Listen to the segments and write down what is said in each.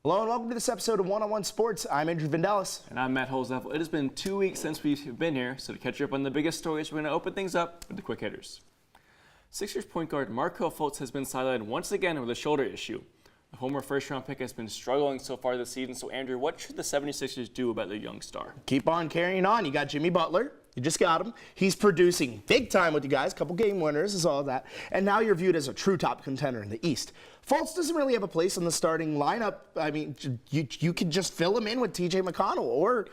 Hello and welcome to this episode of One-on-One Sports. I'm Andrew Vendelis. And I'm Matt Holzapfel. It has been 2 weeks since we've been here, so to catch you up on the biggest stories, we're going to open things up with the quick hitters. Sixers point guard Markelle Fultz has been sidelined once again with a shoulder issue. The former first-round pick has been struggling so far this season, so Andrew, what should the 76ers do about their young star? Keep on carrying on. You got Jimmy Butler. You just got him. He's producing big time with you guys. Couple game winners is all of that. And now you're viewed as a true top contender in the East. Fultz doesn't really have a place in the starting lineup. I mean, you could just fill him in with TJ McConnell or,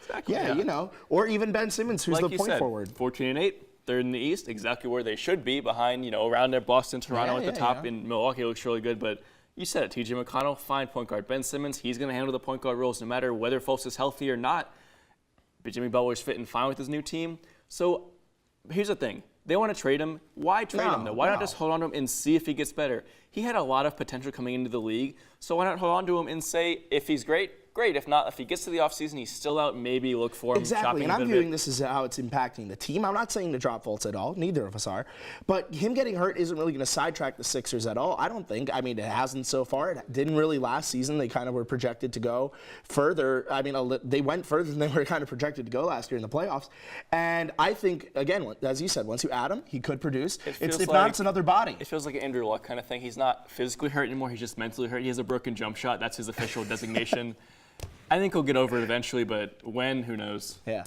or even Ben Simmons, who's like the point forward. 14-8, third in the East, exactly where they should be, behind, around there, Boston, Toronto at the top, and Milwaukee looks really good. But you said it, TJ McConnell, fine point guard. Ben Simmons, he's going to handle the point guard roles no matter whether Fultz is healthy or not. But Jimmy Butler's fitting fine with his new team. So here's the thing. They want to trade him. Why trade him, though? Why not just hold on to him and see if he gets better? He had a lot of potential coming into the league, so why not hold on to him and say, if he's great, great. If not, if he gets to the offseason, he's still out, maybe look for him. Exactly, and I'm viewing this as how it's impacting the team. I'm not saying to drop Fultz at all. Neither of us are. But him getting hurt isn't really going to sidetrack the Sixers at all, I don't think. I mean, it hasn't so far. It didn't really last season. They kind of were projected to go further. I mean, they went further than they were kind of projected to go last year in the playoffs. And I think, again, as you said, once you add him, he could produce. If not, it's another body. It feels like an Andrew Luck kind of thing. He's not physically hurt anymore. He's just mentally hurt. He has a broken jump shot. That's his official designation. I think he'll get over it eventually, but when, who knows? Yeah.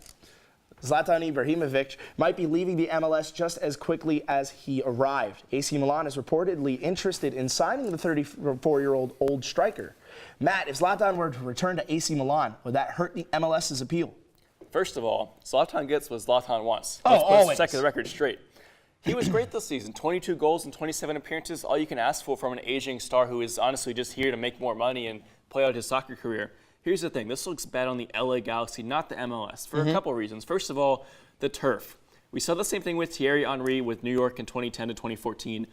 Zlatan Ibrahimovic might be leaving the MLS just as quickly as he arrived. AC Milan is reportedly interested in signing the 34-year-old old striker. Matt, if Zlatan were to return to AC Milan, would that hurt the MLS's appeal? First of all, Zlatan gets what Zlatan wants. Let's set the record straight. He was great this season, 22 goals and 27 appearances, all you can ask for from an aging star who is honestly just here to make more money and play out his soccer career. Here's the thing. This looks bad on the LA Galaxy, not the MLS, for a couple of reasons. First of all, the turf. We saw the same thing with Thierry Henry with New York in 2010 to 2014.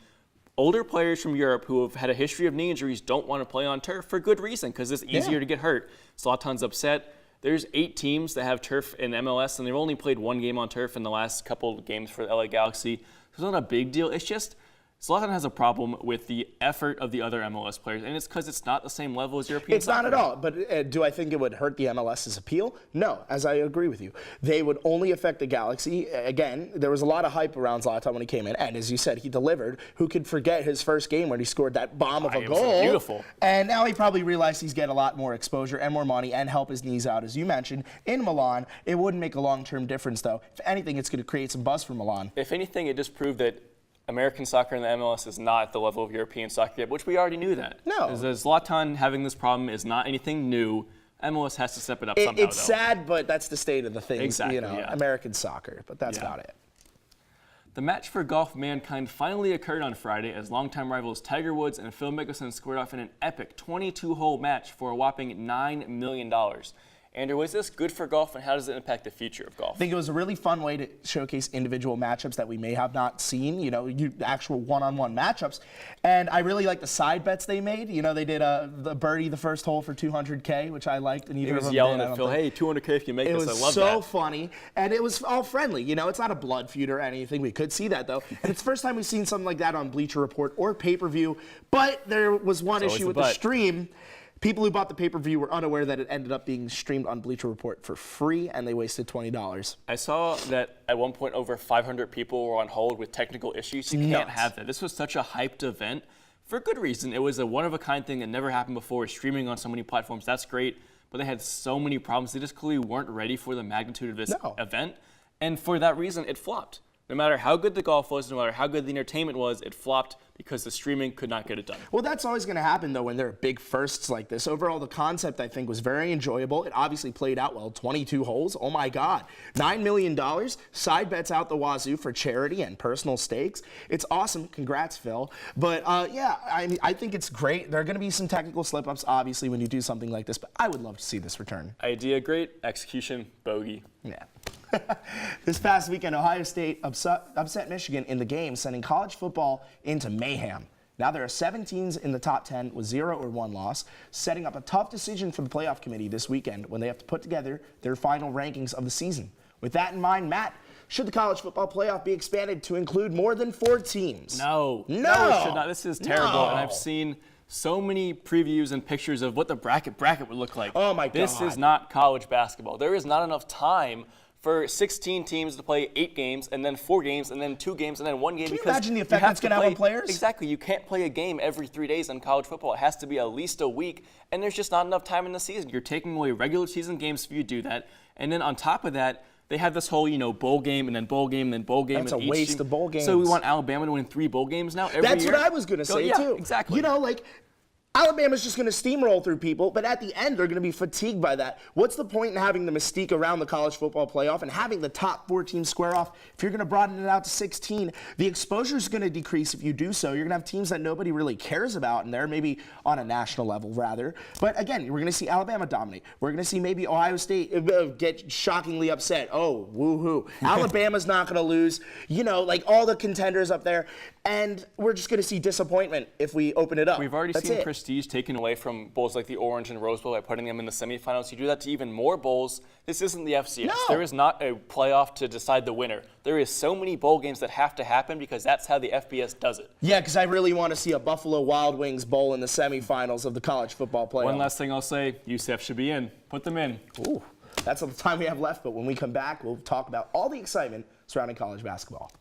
Older players from Europe who have had a history of knee injuries don't want to play on turf for good reason, because it's easier to get hurt. Zlatan's upset. There's 8 teams that have turf in MLS, and they've only played 1 game on turf in the last couple of games for the LA Galaxy. So it's not a big deal. It's just Zlatan has a problem with the effort of the other MLS players, and it's because it's not the same level as European soccer. It's not at all, but do I think it would hurt the MLS's appeal? No, as I agree with you. They would only affect the Galaxy. Again, there was a lot of hype around Zlatan when he came in, and as you said, he delivered. Who could forget his first game when he scored that bomb of a goal? It was beautiful. And now he probably realized he's getting a lot more exposure and more money and help his knees out, as you mentioned. In Milan, it wouldn't make a long-term difference, though. If anything, it's going to create some buzz for Milan. If anything, it just proved that American soccer in the MLS is not at the level of European soccer yet, which we already knew that. No. As Zlatan having this problem is not anything new. MLS has to step it up somehow, It's sad, but that's the state of the things, exactly, American soccer, but that's about it. The match for golf mankind finally occurred on Friday as longtime rivals Tiger Woods and Phil Mickleson squared off in an epic 22-hole match for a whopping $9 million. Andrew, was this good for golf, and how does it impact the future of golf? I think it was a really fun way to showcase individual matchups that we may have not seen, actual one-on-one matchups. And I really like the side bets they made. They did the birdie the first hole for $200K, which I liked. And he was yelling at Phil, hey, $200K if you make this. I love that. It was so funny, and it was all friendly. It's not a blood feud or anything. We could see that, though. And it's the first time we've seen something like that on Bleacher Report or pay-per-view. But there was one issue with the stream. People who bought the pay-per-view were unaware that it ended up being streamed on Bleacher Report for free, and they wasted $20. I saw that at one point over 500 people were on hold with technical issues. You can't have that. This was such a hyped event for good reason. It was a one-of-a-kind thing that never happened before, streaming on so many platforms. That's great, but they had so many problems. They just clearly weren't ready for the magnitude of this event, and for that reason, it flopped. No matter how good the golf was, no matter how good the entertainment was, it flopped because the streaming could not get it done. Well, that's always going to happen, though, when there are big firsts like this. Overall, the concept, I think, was very enjoyable. It obviously played out well. 22 holes. Oh, my God. $9 million. Side bets out the wazoo for charity and personal stakes. It's awesome. Congrats, Phil. But, I think it's great. There are going to be some technical slip-ups, obviously, when you do something like this, but I would love to see this return. Idea great. Execution bogey. Yeah. This past weekend, Ohio State upset Michigan in the game, sending college football into mayhem. Now there are 7 teams in the top 10 with 0 or 1 loss, setting up a tough decision for the playoff committee this weekend when they have to put together their final rankings of the season. With that in mind, Matt, should the college football playoff be expanded to include more than 4 teams? No, it should not. This is terrible, and I've seen so many previews and pictures of what the bracket would look like. Oh my God. This is not college basketball. There is not enough time for 16 teams to play 8 games, and then 4 games, and then 2 games, and then 1 game. Can you imagine the effect that's going to have on players? Exactly. You can't play a game every 3 days in college football. It has to be at least a week, and there's just not enough time in the season. You're taking away regular season games if you do that. And then on top of that, they have this whole, bowl game, and then bowl game, and then bowl game. That's and a waste of bowl games. So we want Alabama to win 3 bowl games now every That's year? what I was going to say, too. Exactly. Alabama's just going to steamroll through people, but at the end, they're going to be fatigued by that. What's the point in having the mystique around the college football playoff and having the top 4 teams square off if you're going to broaden it out to 16? The exposure is going to decrease if you do so. You're going to have teams that nobody really cares about in there, maybe on a national level, rather. But again, we're going to see Alabama dominate. We're going to see maybe Ohio State get shockingly upset. Oh, woo-hoo. Alabama's not going to lose. All the contenders up there. And we're just going to see disappointment if we open it up. We've already seen prestige taken away from bowls like the Orange and Rose Bowl by putting them in the semifinals. You do that to even more bowls. This isn't the FCS. No. There is not a playoff to decide the winner. There is so many bowl games that have to happen because that's how the FBS does it. Yeah, because I really want to see a Buffalo Wild Wings bowl in the semifinals of the college football playoff. One last thing I'll say, UCF should be in. Put them in. Ooh, that's all the time we have left, but when we come back, we'll talk about all the excitement surrounding college basketball.